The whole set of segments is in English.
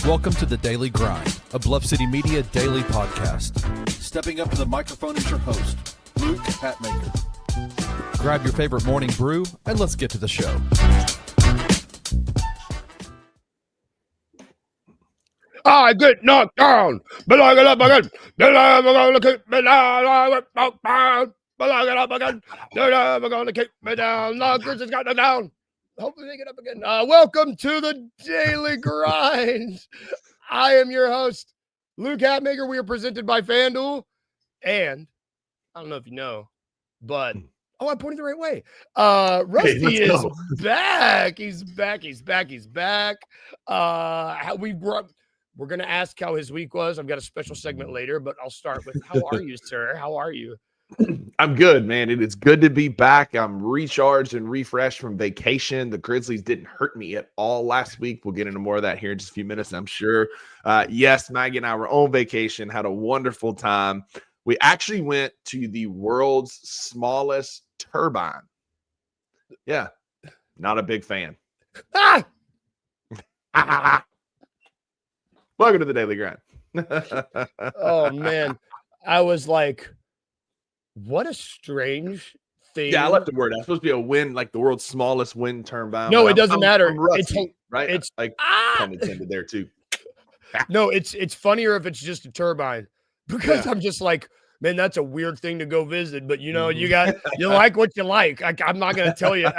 Welcome to The Daily Grind, a Bluff City Media daily podcast. Stepping up to the microphone is your host, Luke Hatmaker. Grab your favorite morning brew, and let's get to the show. I get knocked down, but I get up again. They're never gonna keep me down. I get knocked down, but I get up again. They're never gonna keep me down. No, Grizzlies got them down. Hopefully they get up again. Welcome to the Daily Grind. I am your host, Luke Hatmaker. We are presented by FanDuel, and I don't know if you know, but I pointed the right way. Rusty is back. He's back. We're going to ask how his week was. I've got a special segment later, but I'll start with, how are you, sir? How are you? I'm good, man. It is good to be back. I'm recharged and refreshed from vacation. The Grizzlies didn't hurt me at all last week. We'll get into more of that here in just a few minutes, I'm sure. Yes, Maggie and I were on vacation, had a wonderful time. We actually went to the world's smallest turbine. Yeah, not a big fan. Welcome to the Daily Grind. Oh, man. I was like, what a strange thing. Yeah, I left the word. It's supposed to be a wind, like the world's smallest wind turbine. No, it doesn't matter. Rusty, right? It's like pun intended there too. No, it's funnier if it's just a turbine, because I'm just like, man, that's a weird thing to go visit. But you like what you like. I'm not gonna tell you.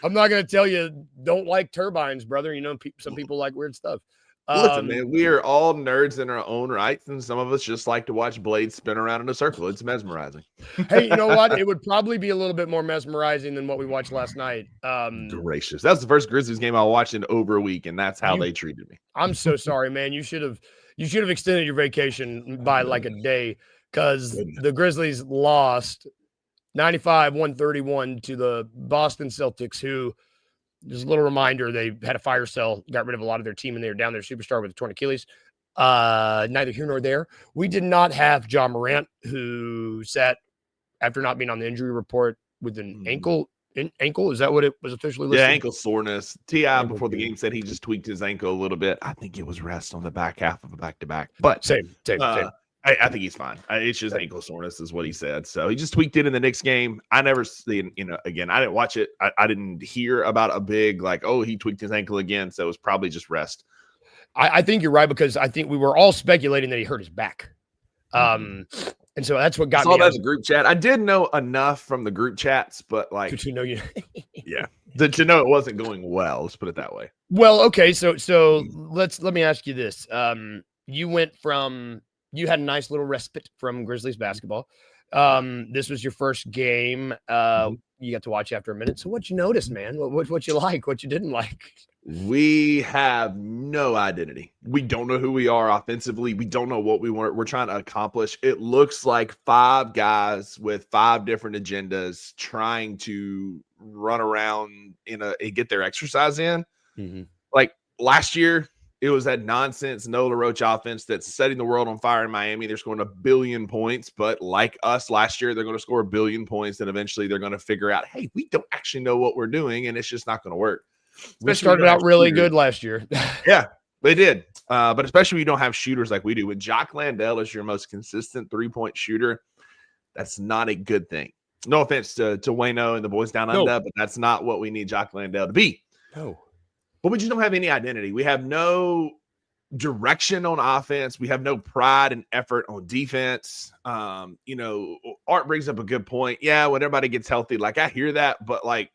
I'm not gonna tell you don't like turbines, brother. You know, some people like weird stuff. Listen, man, we are all nerds in our own rights, and some of us just like to watch blades spin around in a circle. It's mesmerizing. Hey, you know what? It would probably be a little bit more mesmerizing than what we watched last night. Gracious. That's the first Grizzlies game I watched in over a week, and that's how they treated me. I'm so sorry, man. You should have extended your vacation by like a day, because the Grizzlies lost 95-131 to the Boston Celtics, who, just a little reminder, they had a fire sale, got rid of a lot of their team, and they were down their superstar with a torn Achilles. Neither here nor there. We did not have John Morant, who sat after not being on the injury report with an ankle. Is that what it was officially listed? Yeah, ankle soreness. T.I. before the game said he just tweaked his ankle a little bit. I think it was rest on the back half of a back-to-back. But same. I think he's fine. It's just ankle soreness is what he said. So he just tweaked it in the Knicks game. I never seen, again, I didn't watch it. I didn't hear about a big, like, oh, he tweaked his ankle again. So it was probably just rest. I think you're right, because I think we were all speculating that he hurt his back. And so that's what got me. I saw that as a group chat. I did know enough from the group chats, but like, to know you. Yeah. To know it wasn't going well. Let's put it that way. Well, okay. So let me ask you this. You had a nice little respite from Grizzlies basketball. This was your first game. You got to watch after a minute. So what'd you notice, man? What you like? What you didn't like? We have no identity. We don't know who we are offensively. We don't know what we're trying to accomplish. It looks like five guys with five different agendas trying to run around and get their exercise in. Mm-hmm. Like last year, it was that nonsense Nola Roach offense that's setting the world on fire in Miami. They're scoring 1 billion points, but like us last year, they're going to score 1 billion points, and eventually they're going to figure out, hey, we don't actually know what we're doing, and it's just not going to work. We started out really good last year. Yeah, they did. But especially when you don't have shooters like we do. When Jock Landale is your most consistent three-point shooter, that's not a good thing. No offense to Wayno and the boys down under, but that's not what we need Jock Landale to be. No. But we just don't have any identity. We have no direction on offense. We have no pride and effort on defense. Art brings up a good point. Yeah, when everybody gets healthy, like I hear that, but like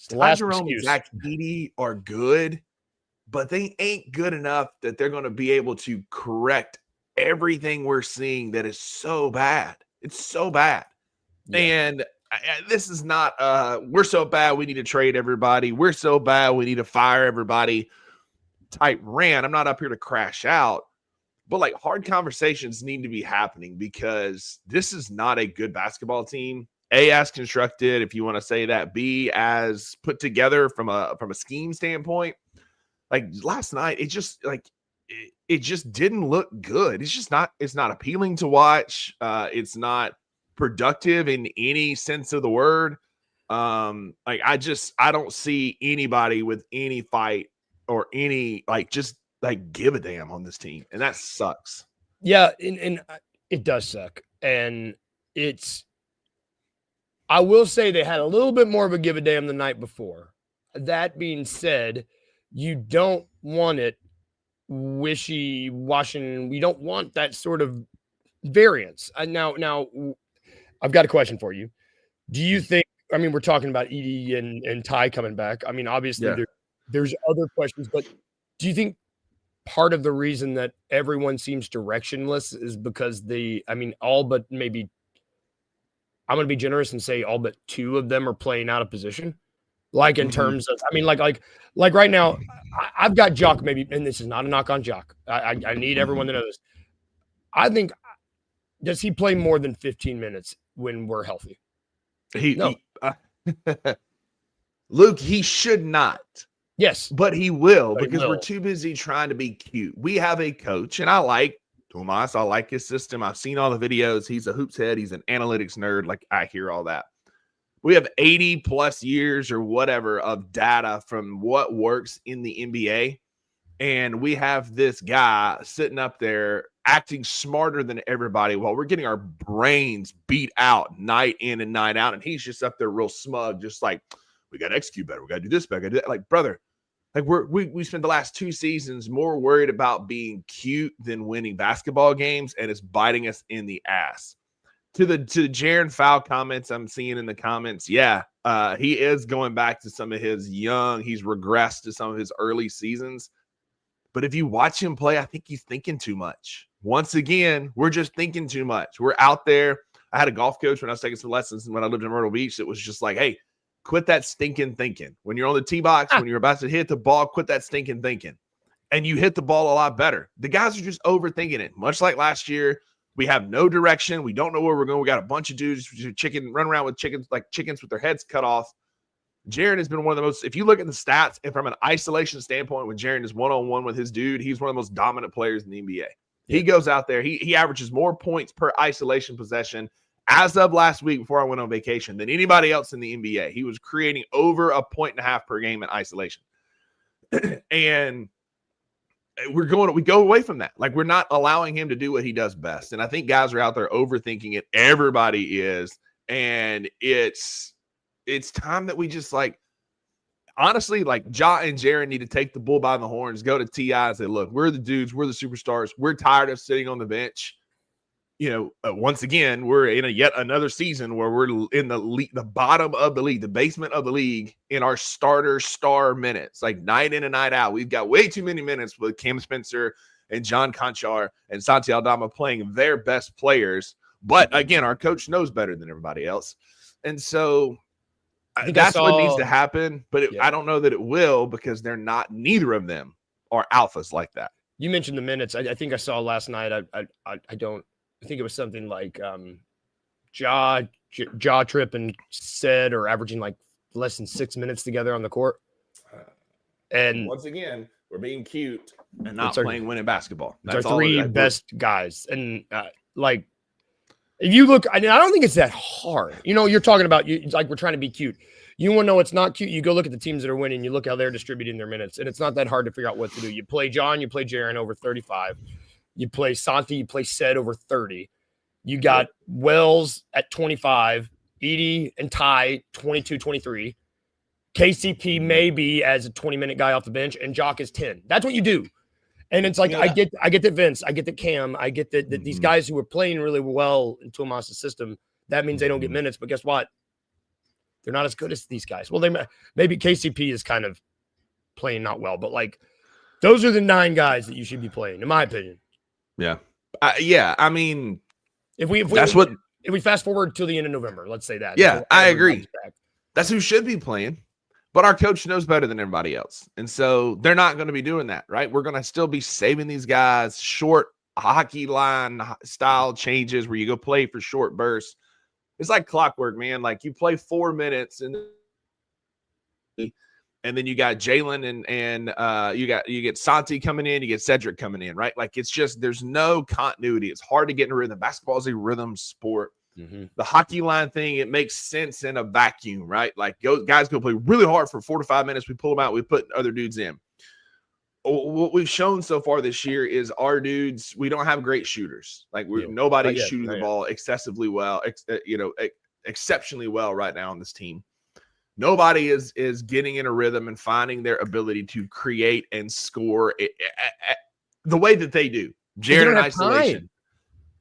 Ty Jerome and Zach Edey are good, but they ain't good enough that they're going to be able to correct everything we're seeing that is so bad. It's so bad. Yeah. And this is not we're so bad we need to trade everybody. We're so bad we need to fire everybody type rant. I'm not up here to crash out, but like hard conversations need to be happening, because this is not a good basketball team. A, as constructed, if you want to say that. B, as put together from a scheme standpoint. Like last night, it just didn't look good. It's not appealing to watch. It's not productive in any sense of the word. I don't see anybody with any fight or any, like, just like give a damn on this team, and that sucks. Yeah, and it does suck, and I will say they had a little bit more of a give a damn the night before. That being said, you don't want it wishy-washy. We don't want that sort of variance. Now, I've got a question for you. Do you think? I mean, we're talking about Edie and Ty coming back. I mean, obviously there's other questions, but do you think part of the reason that everyone seems directionless is because all but maybe, I'm going to be generous and say all but two of them are playing out of position? Like in terms of, I mean, like right now, I've got Jock maybe, and this is not a knock on Jock. I need everyone to know this. I think, does he play more than 15 minutes when we're healthy? Luke, he should not. Yes. But he will, because we're too busy trying to be cute. We have a coach, and I like Tomas. I like his system. I've seen all the videos. He's a hoops head. He's an analytics nerd. Like, I hear all that. We have 80 plus years or whatever of data from what works in the NBA. And we have this guy sitting up there acting smarter than everybody while we're getting our brains beat out night in and night out. And he's just up there real smug, just like, we got to execute better. We got to do this better. Do that. Like, brother, like we spent the last 2 seasons more worried about being cute than winning basketball games, and it's biting us in the ass. To the Jaren foul comments I'm seeing in the comments, he is going back to some of his he's regressed to some of his early seasons. But if you watch him play, I think he's thinking too much. Once again, we're just thinking too much. We're out there. I had a golf coach when I was taking some lessons when I lived in Myrtle Beach. It was just like, hey, quit that stinking thinking. When you're on the tee box, when you're about to hit the ball, quit that stinking thinking. And you hit the ball a lot better. The guys are just overthinking it. Much like last year, we have no direction. We don't know where we're going. We got a bunch of dudes run around with chickens with their heads cut off. Jaren has been one of the most, if you look at the stats, and from an isolation standpoint, when Jaren is one-on-one with his dude, he's one of the most dominant players in the NBA. Yeah. He goes out there. He averages more points per isolation possession as of last week before I went on vacation than anybody else in the NBA. He was creating over 1.5 points per game in isolation. And we go away from that. Like, we're not allowing him to do what he does best. And I think guys are out there overthinking it. Everybody is. And it's time that we just, like, honestly, like, Ja and Jaren need to take the bull by the horns, go to T.I. and say, look, we're the dudes. We're the superstars. We're tired of sitting on the bench. Once again, we're in yet another season where we're in the bottom of the league, the basement of the league, in our starter star minutes, like night in and night out. We've got way too many minutes with Cam Spencer and John Conchar and Santi Aldama playing their best players. But again, our coach knows better than everybody else. And so that's what needs to happen. But I don't know that it will, because neither of them are alphas like that. You mentioned the minutes. I think I saw last night. I think it was something like Ja Trip and Said are averaging like less than 6 minutes together on the court. And once again, we're being cute and not playing winning basketball. That's our 3 best guys. And like, if you look, I don't think it's that hard. You're talking about, it's like we're trying to be cute. You want to know what's not cute? You go look at the teams that are winning. You look how they're distributing their minutes. And it's not that hard to figure out what to do. You play John, you play Jaren over 35. You play Santi, you play Said over 30. You got Wells at 25, Edie and Ty 22, 23. KCP maybe as a 20-minute guy off the bench, and Jock is 10. That's what you do. And it's like, I get that Vince, I get that Cam, I get that these guys who are playing really well in Tomas' system, that means they don't get minutes. But guess what? They're not as good as these guys. Well, maybe KCP is kind of playing not well, but like, those are the 9 guys that you should be playing, in my opinion. Yeah. I mean, if we fast forward to the end of November, let's say that. Yeah, I agree. That's who should be playing, but our coach knows better than everybody else. And so they're not going to be doing that, right? We're going to still be saving these guys short hockey line style changes where you go play for short bursts. It's like clockwork, man. Like, you play 4 minutes and then you got Jalen and you get Santi coming in, you get Cedric coming in, right? Like, it's just, there's no continuity. It's hard to get in a rhythm. Basketball is a rhythm sport. The hockey line thing, it makes sense in a vacuum, right? Like, guys go play really hard for 4 to 5 minutes. We pull them out. We put other dudes in. what we've shown so far this year is our dudes, we don't have great shooters. Like nobody's shooting the ball excessively well, exceptionally well right now on this team. Nobody is getting in a rhythm and finding their ability to create and score the way that they do. Jaren in isolation.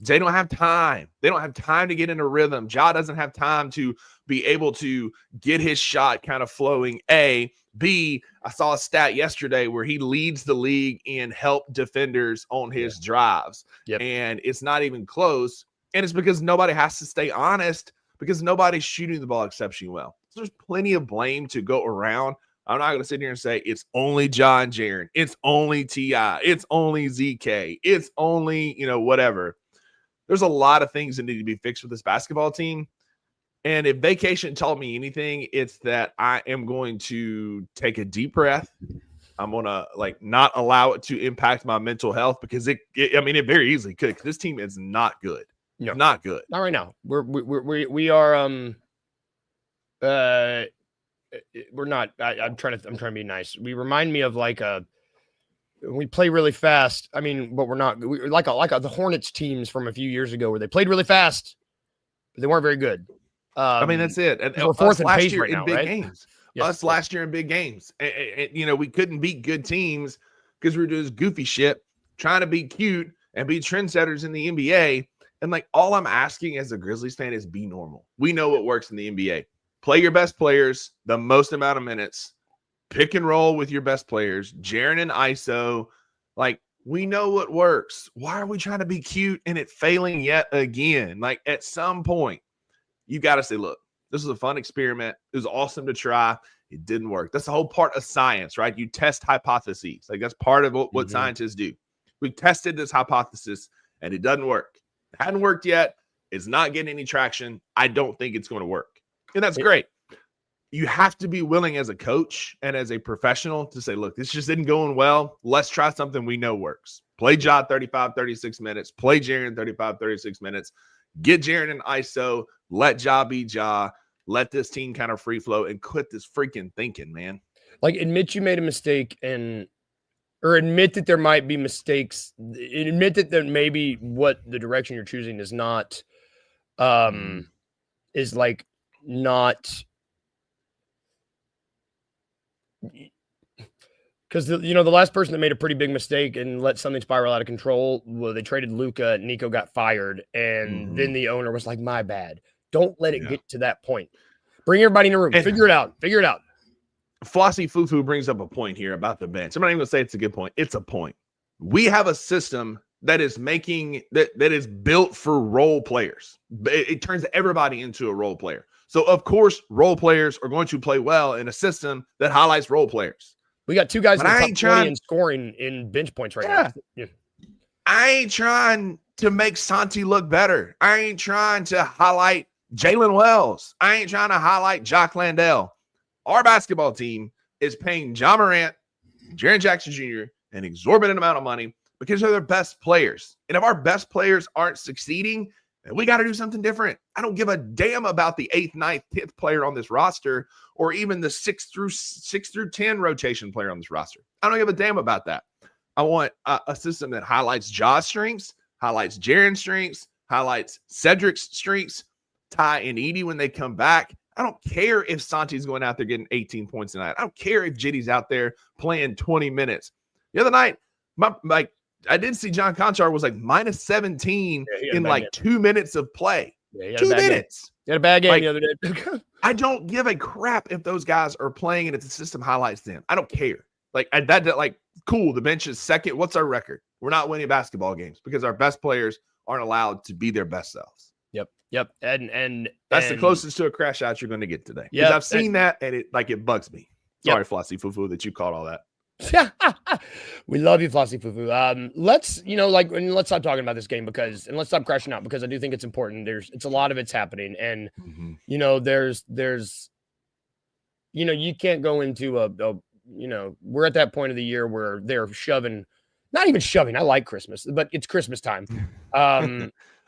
They don't have time. They don't have time to get in a rhythm. Ja doesn't have time to be able to get his shot kind of flowing. A. B. I saw a stat yesterday where he leads the league in help defenders on his drives. And it's not even close. And it's because nobody has to stay honest because nobody's shooting the ball exceptionally well. So there's plenty of blame to go around. I'm not going to sit here and say it's only Ja and Jaren. It's only T.I. It's only ZK. It's only, whatever. There's a lot of things that need to be fixed with this basketball team. And if vacation taught me anything, it's that I am going to take a deep breath. I'm going to not allow it to impact my mental health because it very easily could. This team is not good. No, not good. Not right now. We are we're not. I'm trying to be nice. We remind me of we play really fast. I mean, but we're not. We're like the Hornets teams from a few years ago where they played really fast, but they weren't very good. That's it. And we're fourth in pace right now, in big right? games. Yes. Us last year in big games. And we couldn't beat good teams because we were doing this goofy shit, trying to be cute and be trendsetters in the NBA. And all I'm asking as a Grizzlies fan is be normal. We know what works in the NBA. Play your best players the most amount of minutes. Pick and roll with your best players. Jaren and ISO. We know what works. Why are we trying to be cute and it failing yet again? At some point, you got to say, look, this was a fun experiment. It was awesome to try. It didn't work. That's the whole part of science, right? You test hypotheses. That's part of what scientists do. We tested this hypothesis and it doesn't work. It hadn't worked yet. It's not getting any traction. I don't think it's going to work. And that's great. You have to be willing as a coach and as a professional to say, look, this just isn't going well. Let's try something we know works. Play Ja 35, 36 minutes. Play Jaren 35, 36 minutes. Get Jaren and ISO. Let Ja be Ja. Let this team kind of free flow and quit this freaking thinking, man. Admit you made a mistake or admit that there might be mistakes. Admit that maybe what the direction you're choosing is not, not. Because the last person that made a pretty big mistake and let something spiral out of control, well, they traded Luka. Nico got fired, and then the owner was like, "My bad." Don't let it get to that point. Bring everybody in a room. Figure it out. Flossy Fufu brings up a point here about the bench. I'm not even going to say it's a good point. It's a point. We have a system that is that is built for role players. It turns everybody into a role player. So, of course, role players are going to play well in a system that highlights role players. We got two guys in the top 20 in scoring in bench points right now. Yeah. I ain't trying to make Santi look better. I ain't trying to highlight Jalen Wells. I ain't trying to highlight Jock Landale. Our basketball team is paying Ja Morant, Jaren Jackson Jr. an exorbitant amount of money because they're their best players. And if our best players aren't succeeding, then we got to do something different. I don't give a damn about the 8th, 9th, 10th player on this roster or even the 6 through 10 rotation player on this roster. I don't give a damn about that. I want a system that highlights Ja's strengths, highlights Jaren's strengths, highlights Cedric's strengths, Ty and Edie when they come back. I don't care if Santi's going out there getting 18 points tonight. I don't care if Jitty's out there playing 20 minutes. The other night, I did see John Conchar was minus 17 in 2 minutes of play. Yeah, 2 minutes. He had a bad game the other day. I don't give a crap if those guys are playing and if the system highlights them. I don't care. Cool. The bench is second. What's our record? We're not winning basketball games because our best players aren't allowed to be their best selves. Yep. And that's the closest to a crash out you're going to get today. Yeah, I've seen that and it bugs me. Sorry, Flossy Fufu, that you caught all that. We love you, Flossy Fufu. Let's stop talking about this game and let's stop crashing out because I do think it's important. It's a lot of it's happening. And, you can't go into we're at that point of the year where they're not even shoving. I like Christmas, but it's Christmas time.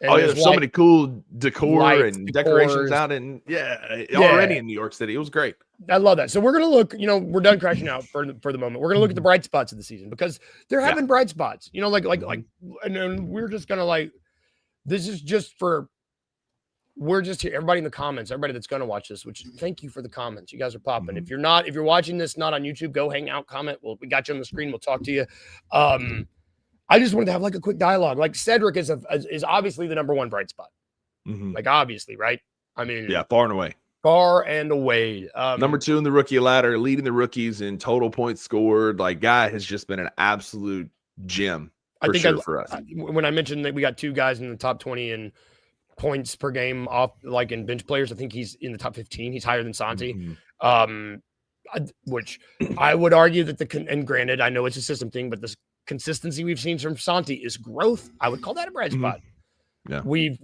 Oh yeah, there's so many cool decor and decors. decorations out already in New York City. It was great. I love that. So we're gonna look. We're done crashing out for the moment. We're gonna look at the bright spots of the season because they're having bright spots. And then we're just gonna this is just for. We're just here. Everybody in the comments, everybody that's gonna watch this. Which thank you for the comments. You guys are popping. If you're watching this not on YouTube, go hang out, comment. We got you on the screen. We'll talk to you. I just wanted to have a quick dialogue. Cedric is obviously the number one bright spot. Obviously, right? I mean, far and away. Far and away. Number 2 in the rookie ladder, leading the rookies in total points scored. Guy has just been an absolute gem for us. When I mentioned that we got 2 guys in the top 20 in points per game off, in bench players, I think he's in the top 15. He's higher than Santi. Which I would argue that and granted, I know it's a system thing, but this consistency we've seen from Santi is growth. I would call that a bright spot. Yeah, we've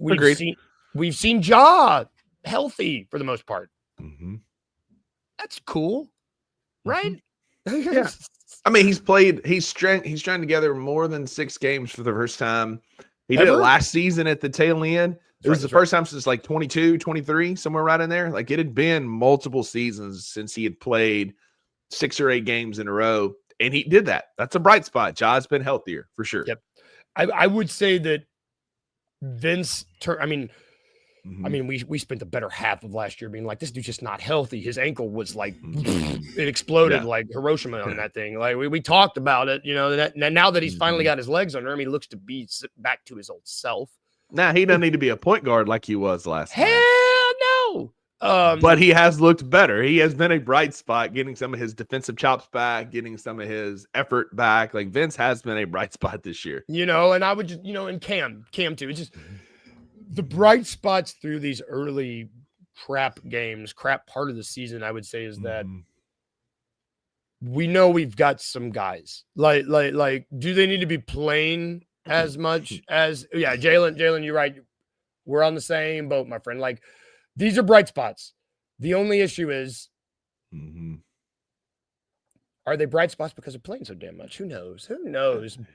seen Ja healthy for the most part. That's cool, right? Yeah. I mean, he's strung together more than 6 games for the first time. He did it last season at the tail end. It was the first time since 22, 23, somewhere right in there. It had been multiple seasons since he had played 6 or 8 games in a row. And he did that. That's a bright spot. Ja's been healthier for sure. Yep. I would say that Vince, we spent the better half of last year being this dude's just not healthy. His ankle was it exploded like Hiroshima on that thing. We talked about it, now that he's finally got his legs under him, he looks to be back to his old self. Now he doesn't need to be a point guard like he was last Hell night. No. But he has looked better. He has been a bright spot, getting some of his defensive chops back, getting some of his effort back. Vince has been a bright spot this year. And I would just, and Cam too. It's just the bright spots through these early crap part of the season, I would say, is that we know we've got some guys. Do they need to be playing as much as Jalen, you're right. We're on the same boat, my friend. These are bright spots. The only issue is, are they bright spots because they're playing so damn much? Who knows?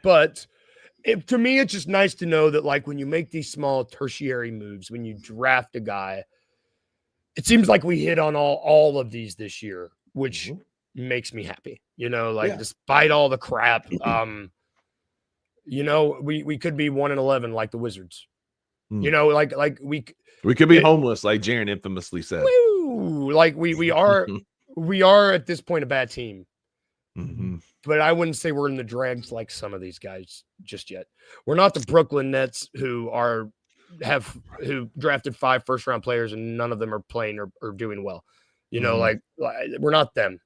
But to me, it's just nice to know that, when you make these small tertiary moves, when you draft a guy, it seems like we hit on all of these this year, which makes me happy. Despite all the crap, we could be 1-11 like the Wizards. We could be homeless, like Jaren infamously said. Woo! We are at this point a bad team. But I wouldn't say we're in the dregs like some of these guys just yet. We're not the Brooklyn Nets who drafted 5 first-round players and none of them are playing or doing well. We're not them.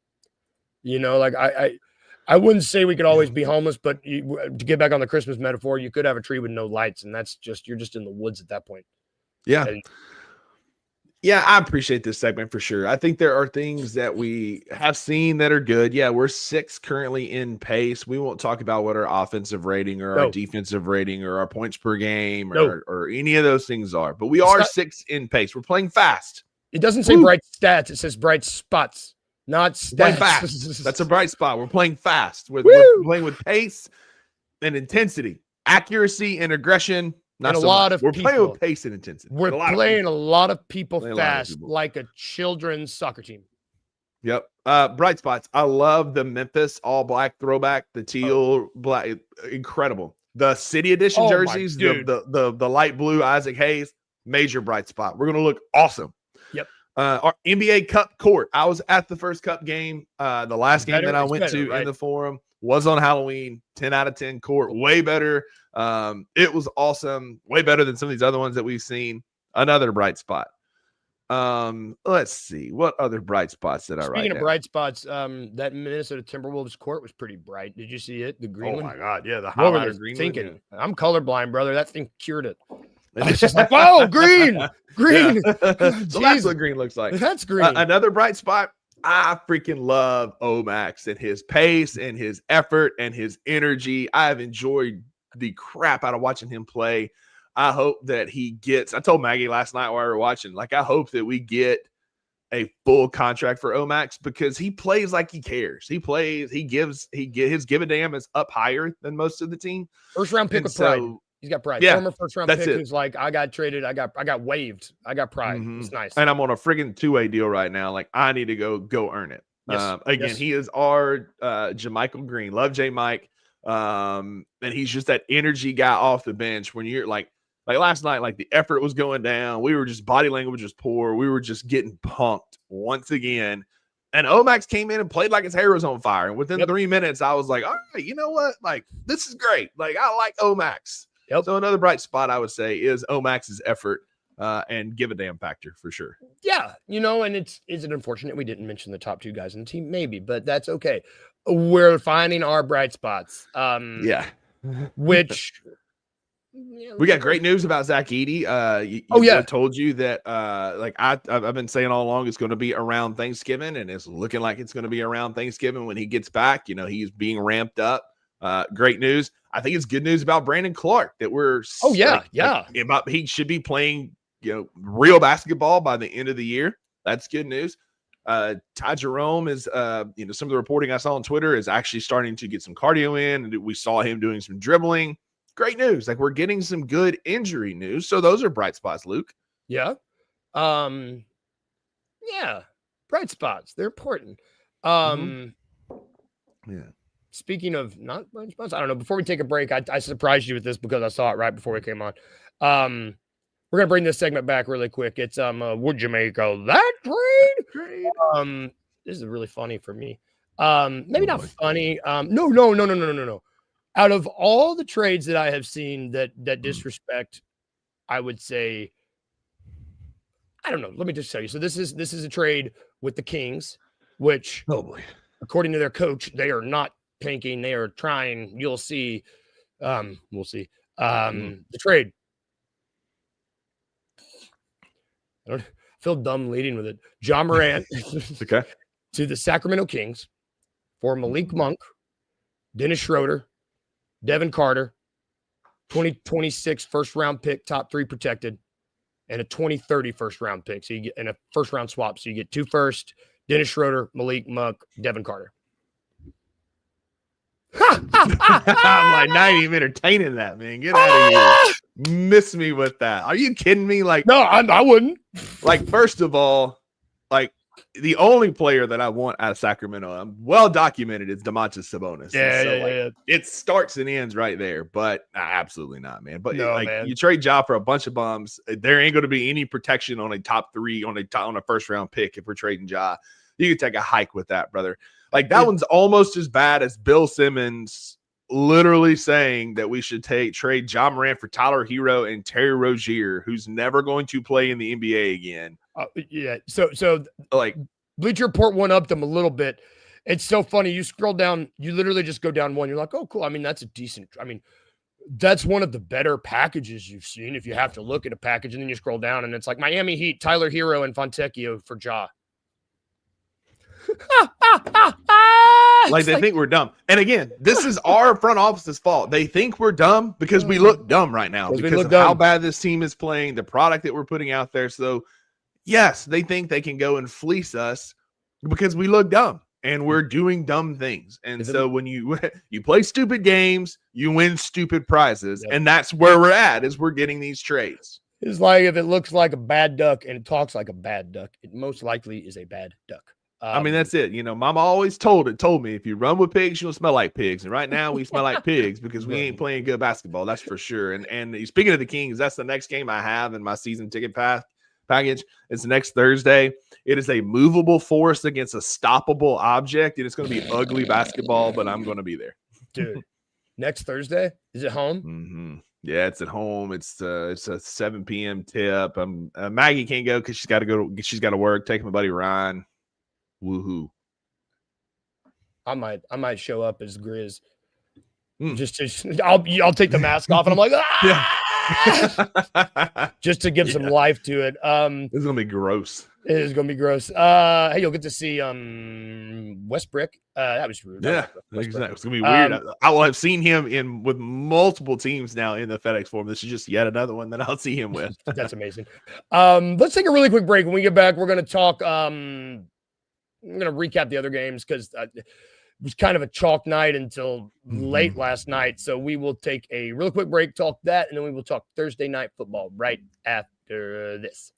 I wouldn't say we could always be homeless, but to get back on the Christmas metaphor, you could have a tree with no lights, and you're just in the woods at that point. Yeah. Yeah, I appreciate this segment for sure. I think there are things that we have seen that are good. Yeah, we're 6th currently in pace. We won't talk about what our offensive rating or our defensive rating or our points per game or any of those things are. But we are 6th in pace. We're playing fast. It doesn't say bright stats. It says bright spots, not stats. Fast. That's a bright spot. We're playing fast. We're playing with pace and intensity, accuracy and aggression. Not and so a lot much. of people. We're playing with pace and intensity. We're playing a lot of people fast, like a children's soccer team. Yep. Bright spots. I love the Memphis all black throwback, the teal black, incredible. The city edition jerseys, the light blue Isaac Hayes, major bright spot. We're gonna look awesome. Yep. Our NBA Cup court. I was at the first Cup game. The last game that I went to in the Forum was on Halloween. 10 out of 10 court, way better. It was awesome, way better than some of these other ones that we've seen. Another bright spot. Let's see what other bright spots did I write. Speaking of bright spots, that Minnesota Timberwolves court was pretty bright. Did you see it? The green one. Oh my god, yeah, the highlighter green. Thinking, I'm colorblind, brother. That thing cured it. It's just whoa, green. So that's what green looks like. That's green. Another bright spot. I freaking love Omax and his pace and his effort and his energy. I have enjoyed the crap out of watching him play. I hope that he gets, I told Maggie last night while we were watching, I hope that we get a full contract for Omax because he plays like he cares. He plays, his give a damn is up higher than most of the team. First round pick with pride. He's got pride. Yeah, Former first round that's pick it. who's like, I got traded. I got waived. I got pride. Mhm. It's nice. And I'm on a friggin' 2-way deal right now. Like, I need to go earn it. Yes. Again, Yes. he is our Jamichael Green. Love J Mike. And he's just that energy guy off the bench when you're like last night, like the effort was going down. We were just body language was poor. We were just getting punked once again. And Omax came in and played like his hair was on fire. And within 3 minutes, I was like, all right, you know what? Like, this is great. Like, I like Omax. Yep. So another bright spot I would say is Omax's effort and give a damn factor for sure. Yeah, and is it unfortunate we didn't mention the top 2 guys in the team? Maybe, but that's okay. We're finding our bright spots. Which we got great news about Zach Edey. I told you that I've been saying all along it's going to be around Thanksgiving, and it's looking like it's going to be around Thanksgiving when he gets back. He's being ramped up. Great news. I think it's good news about Brandon Clark that we're he should be playing real basketball by the end of the year. That's good news. Ty Jerome is some of the reporting I saw on Twitter is actually starting to get some cardio in, and we saw him doing some dribbling. Great news. Like, we're getting some good injury news. So those are bright spots, Luke. Yeah. Bright spots. They're important. Speaking of not bright spots, I don't know. Before we take a break, I surprised you with this because I saw it right before we came on. We're gonna bring this segment back really quick. It's would you make that trade? This is really funny for me. Maybe not funny. No. Out of all the trades that I have seen that disrespect, I would say, I don't know. Let me just tell you. So this is a trade with the Kings, which, according to their coach, they are not tanking. They are trying. You'll see. We'll see. The trade. I feel dumb leading with it. Ja Morant Okay. to the Sacramento Kings for Malik Monk, Dennis Schroeder, Devin Carter, 2026 first round pick, top 3 protected, and a 2030 first round pick. So you get in a first round swap. So you get 2 first, Dennis Schroeder, Malik Monk, Devin Carter. I'm like not even entertaining that, man. Get out of here. Miss me with that. Are you kidding me? Like, no, I wouldn't. Like, first of all, like, the only player that I want out of Sacramento, I'm well documented, is Domantas Sabonis. Yeah. It starts and ends right there, but absolutely not, man. But man. You trade Ja for a bunch of bums, there ain't going to be any protection on a top 3 on a first round pick if we're trading Ja. You can take a hike with that, brother. Like, that one's almost as bad as Bill Simmons literally saying that we should trade Ja Morant for Tyler Hero and Terry Rozier, who's never going to play in the NBA again. So like, Bleacher Report one up them a little bit. It's so funny. You scroll down, you literally just go down one. You're like, oh, cool. I mean, that's that's one of the better packages you've seen if you have to look at a package. And then you scroll down and it's like Miami Heat, Tyler Hero, and Fontecchio for Ja. They think we're dumb. And again, this is our front office's fault. They think we're dumb because we look dumb right now because of how bad this team is playing, the product that we're putting out there. So, yes, they think they can go and fleece us because we look dumb and we're doing dumb things. And so when you play stupid games, you win stupid prizes. Yep. And that's where we're at, is we're getting these trades. It's like if it looks like a bad duck and it talks like a bad duck, it most likely is a bad duck. I mean, that's it. Mama always told me if you run with pigs, you'll smell like pigs. And right now we smell like pigs because we ain't playing good basketball. That's for sure. And speaking of the Kings, that's the next game I have in my season ticket package. It's next Thursday. It is a movable force against a stoppable object. And it's going to be ugly basketball, but I'm going to be there. Dude, next Thursday? Is it home? Mm-hmm. Yeah, it's at home. It's a 7 p.m. tip. Maggie can't go because she's got to work. Take my buddy Ryan. Woohoo! I might show up as Grizz. I'll take the mask off and I'm like, just to give some life to it. This is gonna be gross. It is gonna be gross. Hey, you'll get to see Westbrook. That was rude. Yeah, exactly. It's gonna be weird. I will have seen him with multiple teams now in the FedEx Forum. This is just yet another one that I'll see him with. That's amazing. Let's take a really quick break. When we get back, we're gonna talk. I'm going to recap the other games because was kind of a chalk night until late last night. So we will take a real quick break, talk that, and then we will talk Thursday night football right after this.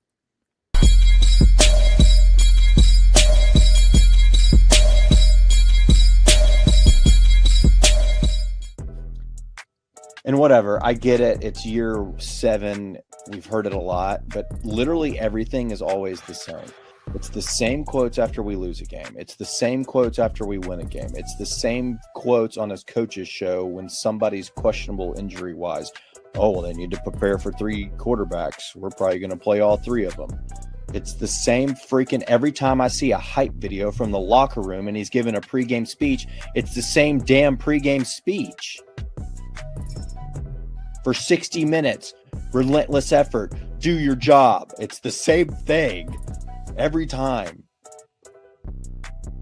And whatever, I get it. It's year 7. We've heard it a lot, but literally everything is always the same. It's the same quotes after we lose a game. It's the same quotes after we win a game. It's the same quotes on his coach's show when somebody's questionable injury-wise. Oh, well, they need to prepare for 3 quarterbacks. We're probably going to play all 3 of them. It's the same freaking every time I see a hype video from the locker room and he's giving a pregame speech, it's the same damn pregame speech. For 60 minutes, relentless effort, do your job. It's the same thing every time.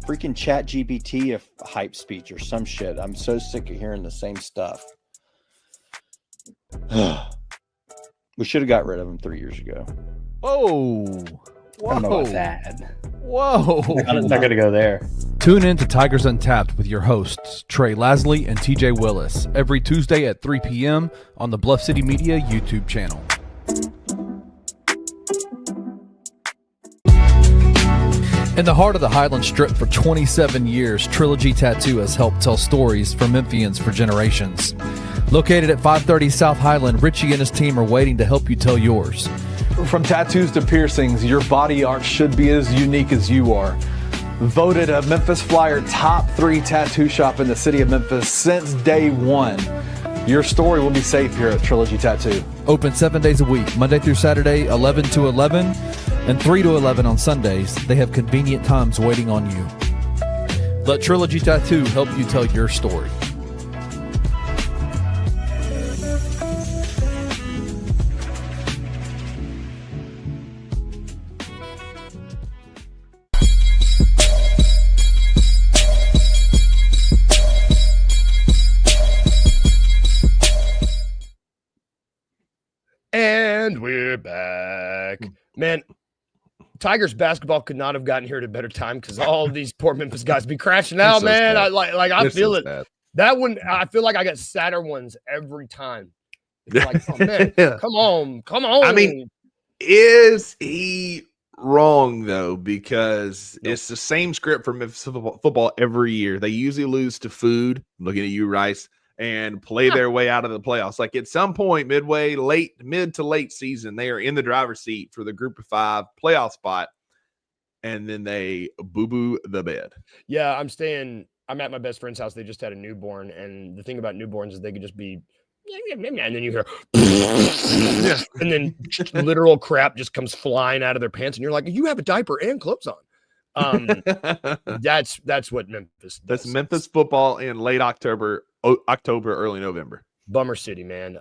Freaking ChatGPT a hype speech or some shit. I'm so sick of hearing the same stuff. We should have got rid of him 3 years ago. Whoa. I don't know Whoa. about that. Whoa. I'm not going to go there. Tune in to Tigers Untapped with your hosts, Trey Lasley and TJ Willis, every Tuesday at 3 p.m. on the Bluff City Media YouTube channel. In the heart of the Highland Strip for 27 years, Trilogy Tattoo has helped tell stories for Memphians for generations. Located at 530 South Highland, Richie and his team are waiting to help you tell yours. From tattoos to piercings, your body art should be as unique as you are. Voted a Memphis Flyer top 3 tattoo shop in the city of Memphis since day 1. Your story will be safe here at Trilogy Tattoo. Open 7 days a week, Monday through Saturday, 11 to 11, and 3 to 11 on Sundays. They have convenient times waiting on you. Let Trilogy Tattoo help you tell your story. And we're back. Man, Tigers basketball could not have gotten here at a better time because all these poor Memphis guys be crashing out, so man. sad. I feel it. Sad. That one, I feel like I get sadder ones every time. It's like, oh, man, come on. I mean, is he wrong though? Because it's the same script for Memphis football every year. They usually lose to food. I'm looking at you, Rice, and play their way out of the playoffs. Like at some point, mid to late season, they are in the driver's seat for the Group of 5 playoff spot, and then they boo-boo the bed. Yeah, I'm at my best friend's house. They just had a newborn, and the thing about newborns is they could just be, and then you hear, and then literal crap just comes flying out of their pants, and you're like, you have a diaper and clothes on. That's what Memphis does. That's Memphis football in late October, early November. Bummer City, man.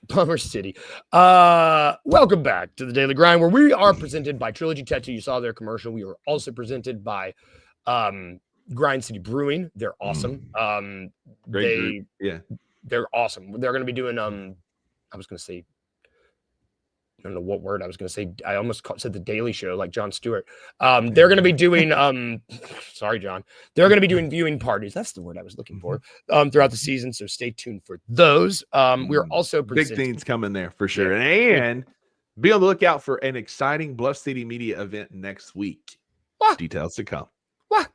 Bummer City. Welcome back to the Daily Grind, where we are presented by Trilogy Tattoo. You saw their commercial. We are also presented by Grind City Brewing. They're awesome. Great group. Yeah, they're awesome. They're going to be doing I was going to say, I don't know what word I was going to say. I almost said the Daily Show, like Jon Stewart. They're going to be doing sorry, John. They're going to be doing viewing parties. That's the word I was looking for throughout the season. So stay tuned for those. We're also big things coming there for sure, and be on the lookout for an exciting Bluff City Media event next week. What? Details to come. What?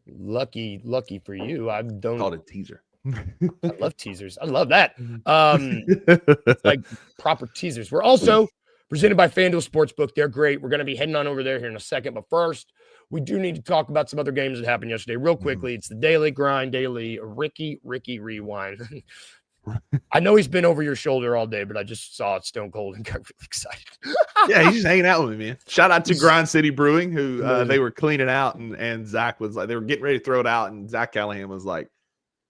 Lucky for you. I don't Called a teaser. I love teasers. I love that. It's like proper teasers. We're also presented by FanDuel Sportsbook. They're great. We're going to be heading on over there here in a second. But first, we do need to talk about some other games that happened yesterday real quickly. It's the Daily Grind, Daily Ricky Rewind. I know he's been over your shoulder all day, but I just saw it Stone Cold and got really excited. Yeah, he's just hanging out with me, man. Shout out to Grind City Brewing, who they were cleaning out, and Zach was like, they were getting ready to throw it out, and Zach Callahan was like,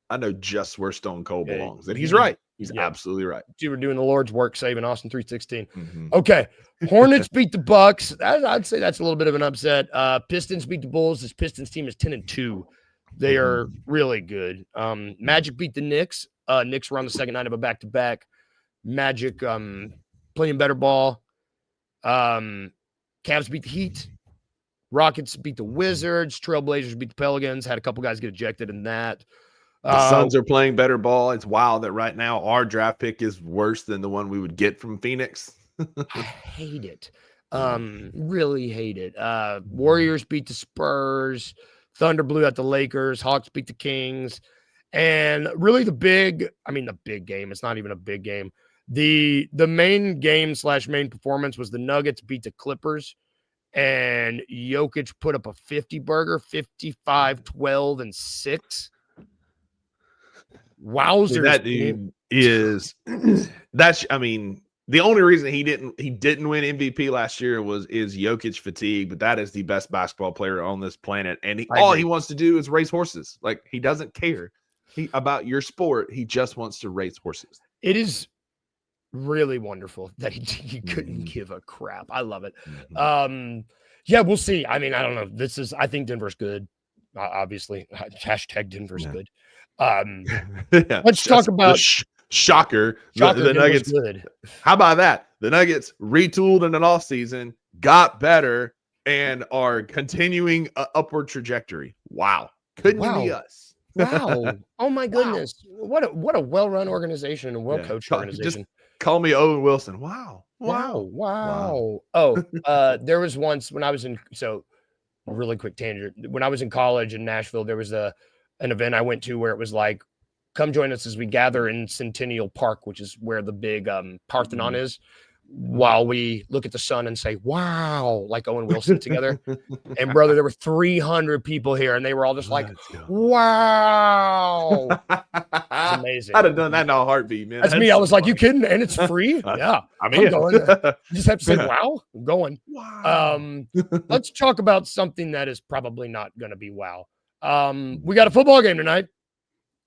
I know just where Stone Cold belongs. And he's right. He's absolutely right. You were doing the Lord's work saving Austin 316. Okay. Hornets beat the Bucks. I'd say that's a little bit of an upset. Pistons beat the Bulls. This Pistons team is 10-2. They are really good. Magic beat the Knicks. Knicks were on the second night of a back-to-back. Magic playing better ball. Cavs beat the Heat. Rockets beat the Wizards. Trailblazers beat the Pelicans. Had a couple guys get ejected in that. The Suns are playing better ball. It's wild that right now our draft pick is worse than the one we would get from Phoenix. I hate it. Really hate it. Warriors beat the Spurs. Thunder blew out the Lakers. Hawks beat the Kings. And really the big game. It's not even a big game. The main game / main performance was the Nuggets beat the Clippers. And Jokic put up a 50-burger, 55, 12, and 6. Wowzers. That dude is the only reason he didn't win MVP last year is Jokic fatigue, but that is the best basketball player on this planet. And all he wants to do is race horses. Like, he doesn't care about your sport. He just wants to race horses. It is really wonderful that he couldn't give a crap. I love it. Yeah, we'll see. I mean, I don't know. I think Denver's good. Obviously, hashtag Denver's good. Let's talk about shocker. The Nuggets. Good. How about that? The Nuggets retooled in an offseason, got better, and are continuing an upward trajectory. Wow. Couldn't you be us? Wow. Oh my goodness. Wow. What a well-run organization and well-coached organization. Just call me Owen Wilson. Wow. Oh, there was once when I was really quick tangent. When I was in college in Nashville, there was an event I went to where it was like, come join us as we gather in Centennial Park, which is where the big Parthenon is, while we look at the sun and say, wow, like Owen Wilson together. And brother, there were 300 people here and they were all just like, wow. It's amazing. I'd have done that in a heartbeat, man. That's me. I was like, you kidding? And it's free? Yeah. I'm going. You just have to say, wow, I'm going. Wow. Let's talk about something that is probably not going to be wow. We got a football game tonight.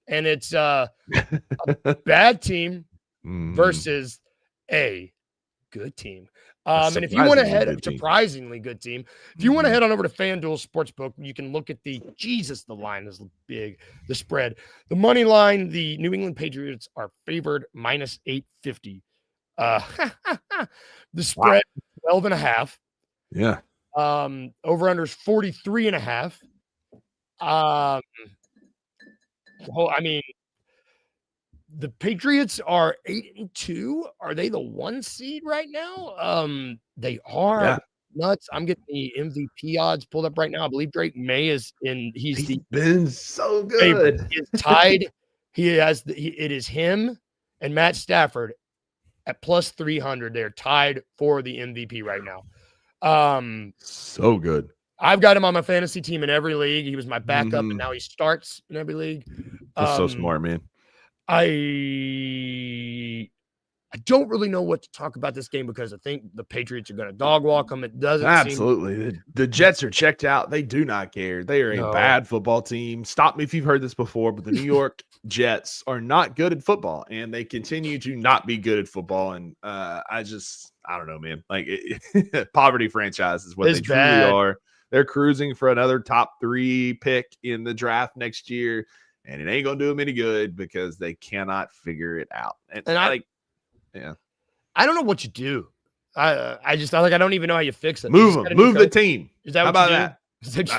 And it's a bad team versus a good team. And if you want to head surprisingly good team, if you want to head on over to FanDuel Sportsbook, you can look at the line is big. The spread, the money line, the New England Patriots are favored minus 850. The spread 12.5. Yeah. Over under is 43.5. I mean, the Patriots are 8-2. Are they the 1 seed right now? They are nuts. I'm getting the MVP odds pulled up right now. I believe Drake May is in. He's been so good. Favorite. He is tied. It is him and Matt Stafford at plus 300. They're tied for the MVP right now. So good. I've got him on my fantasy team in every league. He was my backup, and now he starts in every league. That's so smart, man. I don't really know what to talk about this game because I think the Patriots are going to dog walk them. It doesn't absolutely. The Jets are checked out. They do not care. They are a bad football team. Stop me if you've heard this before, but the New York Jets are not good at football, and they continue to not be good at football. And I don't know, man. Like poverty franchise is what they truly are. They're cruising for another top 3 pick in the draft next year, and it ain't gonna do them any good because they cannot figure it out. And I don't know what you do. I don't even know how you fix it. Move the team. Is that how what about that?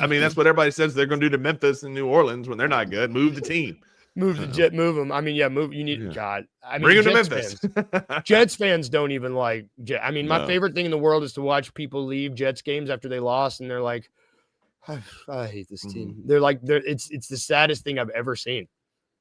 I mean, that's what everybody says they're gonna do to Memphis and New Orleans when they're not good. Move the team. Move the Jet. Move them. I mean, move. You need God. I mean, bring them to Memphis. Jets fans don't even like. I mean, my favorite thing in the world is to watch people leave Jets games after they lost, and they're like, "I hate this team." They're like, it's the saddest thing I've ever seen.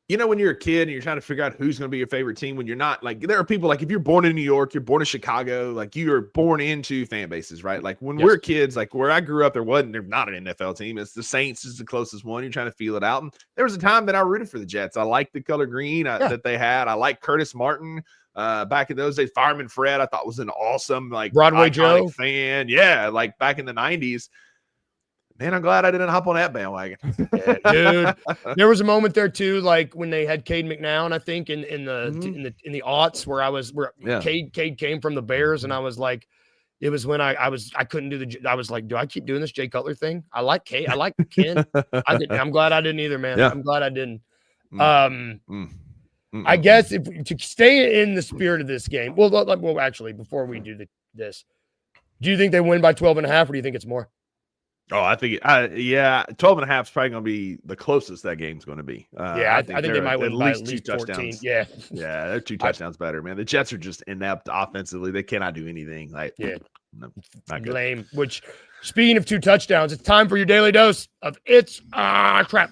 You know, when you're a kid and you're trying to figure out who's going to be your favorite team, when you're not, like, there are people, like, if you're born in New York, you're born in Chicago, like, you are born into fan bases, right? Like, when we're kids, like, where I grew up, there's not an NFL team. It's the Saints is the closest one. You're trying to feel it out. And there was a time that I rooted for the Jets. I liked the color green that they had. I liked Curtis Martin. Back in those days, Fireman Fred, I thought was an awesome, like, Broadway Joe fan. Yeah, like, back in the 90s. Man, I'm glad I didn't hop on that bandwagon. Dude, there was a moment there too, like when they had Cade McNown, I think, in the aughts where Cade came from the Bears, and I was like, it was when I couldn't do I was like, do I keep doing this Jay Cutler thing? I like Cade, I like Ken. I'm glad I didn't either, man. Yeah. I'm glad I didn't. I guess to stay in the spirit of this game. Well, actually, before we do this, do you think they win by 12.5, or do you think it's more? Oh, I think, 12 and a half is probably going to be the closest that game's going to be. I think they might win by at least 14. touchdowns. Yeah. Yeah, they're 2 touchdowns better, man. The Jets are just inept offensively. They cannot do anything. Like, Yeah. no, not good. Lame. Which, speaking of 2 touchdowns, it's time for your daily dose of it's crap.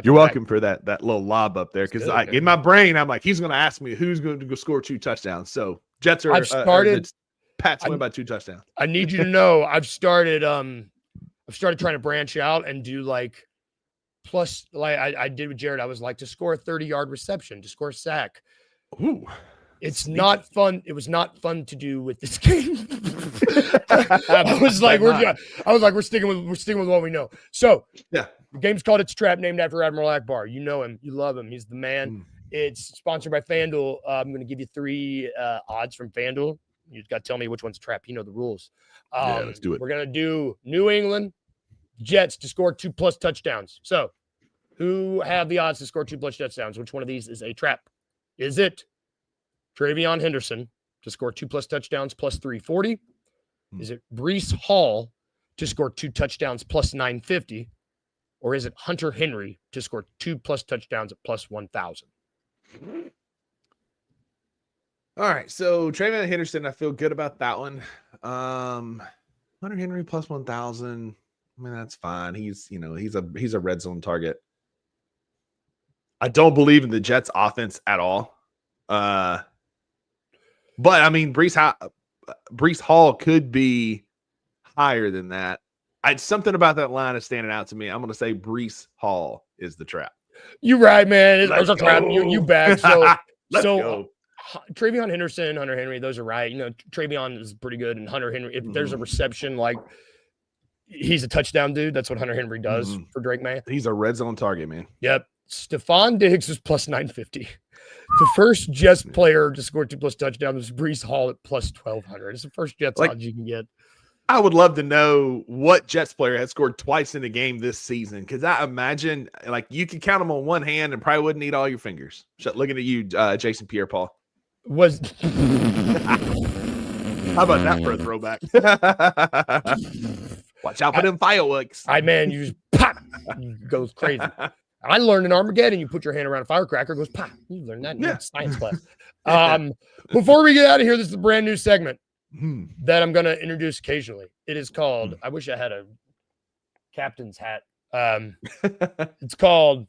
You're welcome for that little lob up there, because in my brain, I'm like, he's going to ask me who's going to go score 2 touchdowns. So Jets are. Pats win by 2 touchdowns. I need you to know I've started trying to branch out and do like plus, like I did with Jared. I was like, to score a 30-yard reception, to score a sack. Ooh, it's not fun. It was not fun to do with this game. I was like, we're sticking with what we know. So yeah, the game's called It's Trap, named after Admiral Akbar. You know him, you love him. He's the man. It's sponsored by FanDuel. I'm going to give you 3 odds from FanDuel. You just got to tell me which one's a trap. You know the rules. Let's do it. We're going to do New England Jets to score 2+ touchdowns. So who have the odds to score 2+ touchdowns? Which one of these is a trap? Is it Travion Henderson to score 2+ touchdowns plus 340? Is it Breece Hall to score 2 touchdowns plus 950? Or is it Hunter Henry to score 2+ touchdowns at plus 1,000? All right, so Travion Henderson, I feel good about that one. Hunter Henry plus 1,000. I mean, that's fine. He's a red zone target. I don't believe in the Jets offense at all. But I mean, Breece Hall could be higher than that. Something about that line is standing out to me. I'm going to say Breece Hall is the trap. You're right, man. It's a trap. You bag. So Let's go. Travion Henderson, Hunter Henry, those are right. You know, Travion is pretty good, and Hunter Henry, if there's a reception, like he's a touchdown dude. That's what Hunter Henry does for Drake May. He's a red zone target, man. Yep. Stephon Diggs is plus 950. The first Jets player to score 2+ touchdowns was Breece Hall at plus 1,200. It's the first Jets odds you can get. I would love to know what Jets player has scored twice in a game this season, because I imagine like you could count them on one hand and probably wouldn't need all your fingers. Looking at you, Jason Pierre-Paul. How about that for a throwback? Watch out for them fireworks. Man, you just pop, it goes crazy. I learned in Armageddon, you put your hand around a firecracker, it goes pop. You learned that in science class. Before we get out of here, this is a brand new segment that I'm going to introduce occasionally. It is called, I wish I had a captain's hat. It's called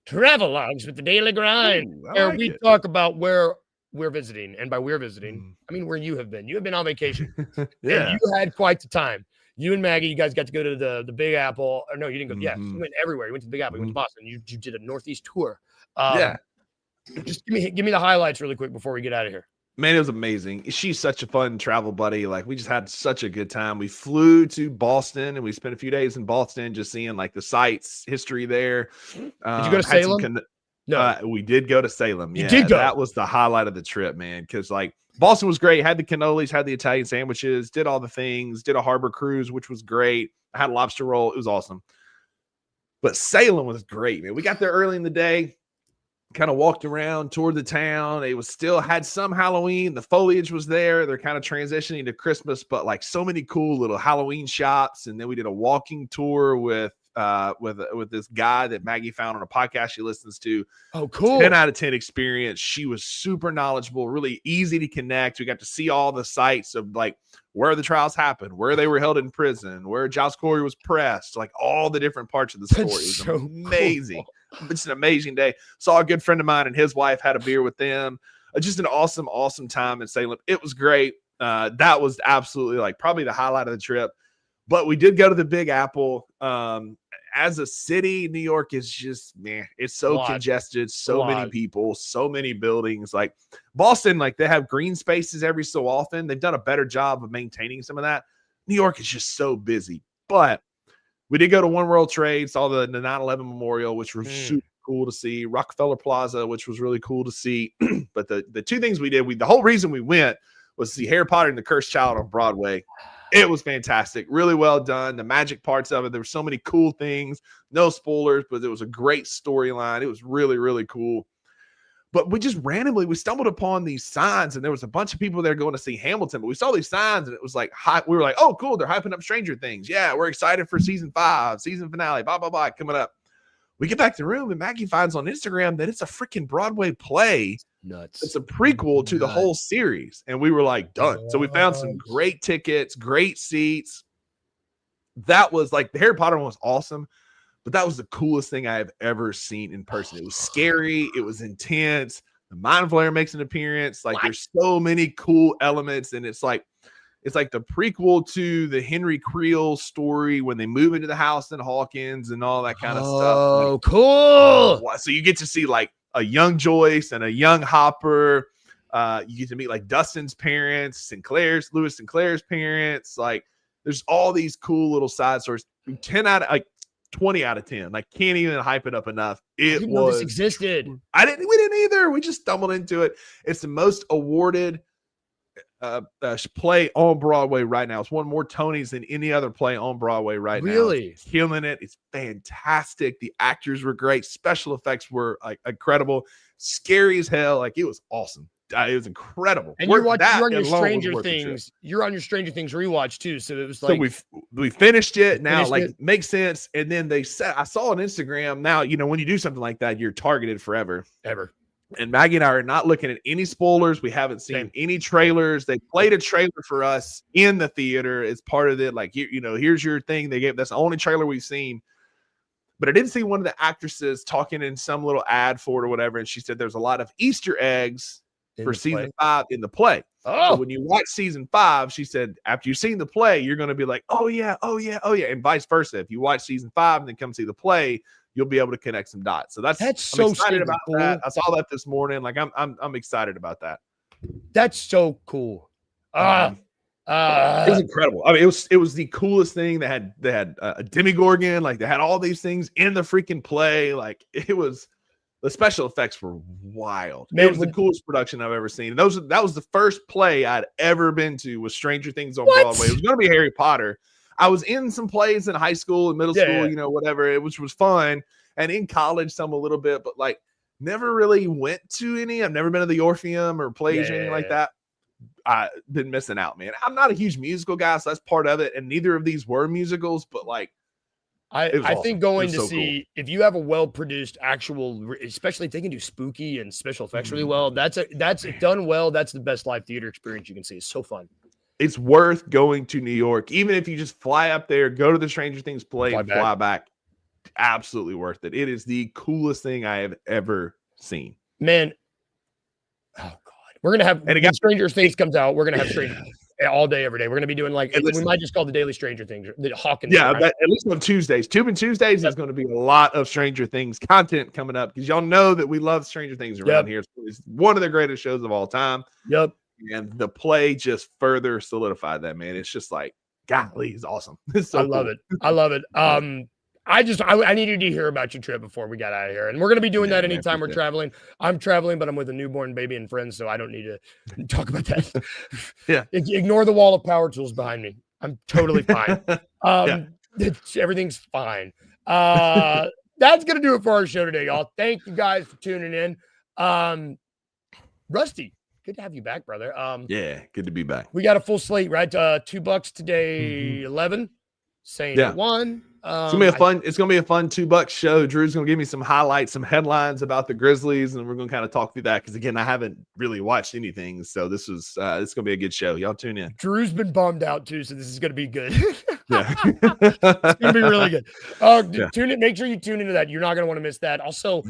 Travelogues with the Daily Grind, where we talk about where we're visiting. And by we're visiting, I mean where you have been. You have been on vacation. And you had quite the time. You and Maggie, you guys got to go to the Big Apple. Or no, you didn't go. Yeah, you went everywhere. You went to the Big Apple. You went to Boston. You did a Northeast tour. Just give me the highlights really quick before we get out of here. Man, it was amazing. She's such a fun travel buddy. Like, we just had such a good time. We flew to Boston and we spent a few days in Boston just seeing like the sites, history there. Did you go to Salem? No, we did go to Salem. You did go. That was the highlight of the trip, man. Because like Boston was great. Had the cannolis, had the Italian sandwiches, did all the things, did a harbor cruise, which was great. I had a lobster roll. It was awesome. But Salem was great, man. We got there early in the day. Kind of walked around, toured the town. It was still had some Halloween. The foliage was there. They're kind of transitioning to Christmas, but like so many cool little Halloween shops. And then we did a walking tour with this guy that Maggie found on a podcast she listens to. Oh, cool. 10 out of 10 experience. She was super knowledgeable, really easy to connect. We got to see all the sites of like where the trials happened, where they were held in prison, where Giles Corey was pressed, like all the different parts of the story. It was so amazing. Cool. It's an amazing day. Saw a good friend of mine and his wife, had a beer with them. Just an awesome, awesome time in Salem. It was great. That was absolutely like probably the highlight of the trip. But we did go to the Big Apple. As a city, New York is just, man, it's so congested, so many people, so many buildings. Like Boston, like they have green spaces every so often. They've done a better job of maintaining some of that. New York is just so busy. But we did go to One World Trade, saw the 9/11 Memorial, which was super cool to see. Rockefeller Plaza, which was really cool to see. But the two things we did, the whole reason we went was to see Harry Potter and the Cursed Child on Broadway. It was fantastic. Really well done. The magic parts of it. There were so many cool things. No spoilers, but it was a great storyline. It was really, really cool. But we just randomly, we stumbled upon these signs, and there was a bunch of people there going to see Hamilton, but we saw these signs, and it was like, we were like, oh, cool, they're hyping up Stranger Things. Yeah, we're excited for season 5, season finale, blah, blah, blah, coming up. We get back to the room, and Maggie finds on Instagram that it's a freaking Broadway play. Nuts. It's a prequel to the whole series. And we were like, done. So we found some great tickets, great seats. That was like, the Harry Potter one was awesome, but that was the coolest thing I have ever seen in person. It was scary. It was intense. The Mind Flayer makes an appearance. Like, there's so many cool elements. And it's like the prequel to the Henry Creel story when they move into the house in Hawkins and all that kind of stuff. Oh, cool. So you get to see like a young Joyce and a young Hopper. You get to meet like Dustin's parents, Louis Sinclair's parents. Like, there's all these cool little side stories. 20 out of 10. Like, can't even hype it up enough. I didn't know this existed. We didn't either. We just stumbled into it. It's the most awarded play on Broadway right now. It's won more Tonys than any other play on Broadway right now. Really? It's killing it. It's fantastic. The actors were great. Special effects were like incredible. Scary as hell. Like, it was awesome. It was incredible. And you're on your Stranger Things. You're on your Stranger Things rewatch too. So it was like, so we finished it now. It makes sense. And then they said, I saw on Instagram now, when you do something like that, you're targeted forever. Ever. And Maggie and I are not looking at any spoilers. We haven't seen any trailers. They played a trailer for us in the theater. It's part of it. Like, here's your thing. That's the only trailer we've seen. But I didn't see one of the actresses talking in some little ad for it or whatever. And she said there's a lot of Easter eggs for season 5 in the play. Oh, so when you watch season 5, she said, after you've seen the play, you're going to be like, oh yeah. And vice versa. If you watch season 5 and then come see the play, you'll be able to connect some dots. So I'm so excited about cool. that. I saw that this morning. Like, I'm excited about that. That's so cool. It was incredible. I mean, it was the coolest thing. They had a Demogorgon. Like, they had all these things in the freaking play. Like, the special effects were wild. Man, it was the coolest production I've ever seen. And that was the first play I'd ever been to was Stranger Things on Broadway. It was going to be Harry Potter. I was in some plays in high school and middle school, whatever, which was fun. And in college, some a little bit, but like never really went to any. I've never been to the Orpheum or plays or anything like that. I've been missing out, man. I'm not a huge musical guy, so that's part of it. And neither of these were musicals, but like, I think going to see if you have a well-produced actual, especially if they can do spooky and special effects really well, that's done well. That's the best live theater experience you can see. It's so fun. It's worth going to New York, even if you just fly up there, go to the Stranger Things play, and fly back. Absolutely worth it. It is the coolest thing I have ever seen. Man, oh God, we're gonna have when Stranger Things comes out. We're gonna have Stranger all day, every day. We're going to be doing we might just call the Daily Stranger Things, the Hawkins. Yeah, at least on Tuesdays. Tube and Tuesdays is going to be a lot of Stranger Things content coming up because y'all know that we love Stranger Things around here. It's one of the greatest shows of all time. Yep. And the play just further solidified that, man. It's just like, golly, it's awesome. It's so love it. I love it. I needed to hear about your trip before we got out of here. And we're going to be doing that anytime we're traveling. I'm traveling, but I'm with a newborn baby and friends, so I don't need to talk about that. Ignore the wall of power tools behind me. I'm totally fine. Everything's fine. That's going to do it for our show today, y'all. Thank you guys for tuning in. Rusty, good to have you back, brother. Yeah, good to be back. We got a full slate, right? $2 today, 11. Saying at 1. It's gonna be a fun $2 show. Drew's gonna give me some highlights, some headlines about the Grizzlies, and we're gonna kind of talk through that because again, I haven't really watched anything, so this is gonna be a good show. Y'all tune in. Drew's been bummed out too, so this is gonna be good. Yeah, it's gonna be really good. Tune in. Make sure you tune into that. You're not gonna want to miss that. Also,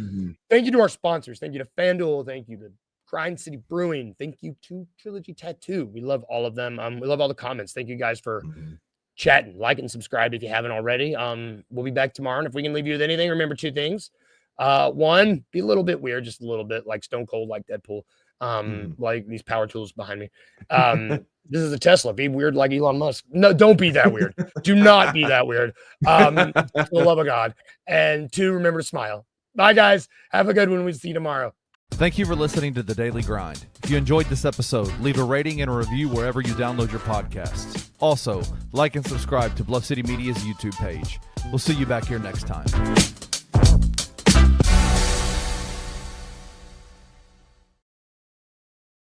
thank you to our sponsors. Thank you to FanDuel. Thank you to Grind City Brewing. Thank you to Trilogy Tattoo. We love all of them. We love all the comments. Thank you guys for chatting, like, and subscribe if you haven't already. We'll be back tomorrow. And if we can leave you with anything, remember 2 things. 1, be a little bit weird, just a little bit like Stone Cold, like Deadpool, like these power tools behind me. This is a Tesla. Be weird like Elon Musk. No, don't be that weird. Do not be that weird. For the love of God. And 2, remember to smile. Bye, guys. Have a good one. We'll see you tomorrow. Thank you for listening to The Daily Grind. If you enjoyed this episode, leave a rating and a review wherever you download your podcasts. Also, like and subscribe to Bluff City Media's YouTube page. We'll see you back here next time.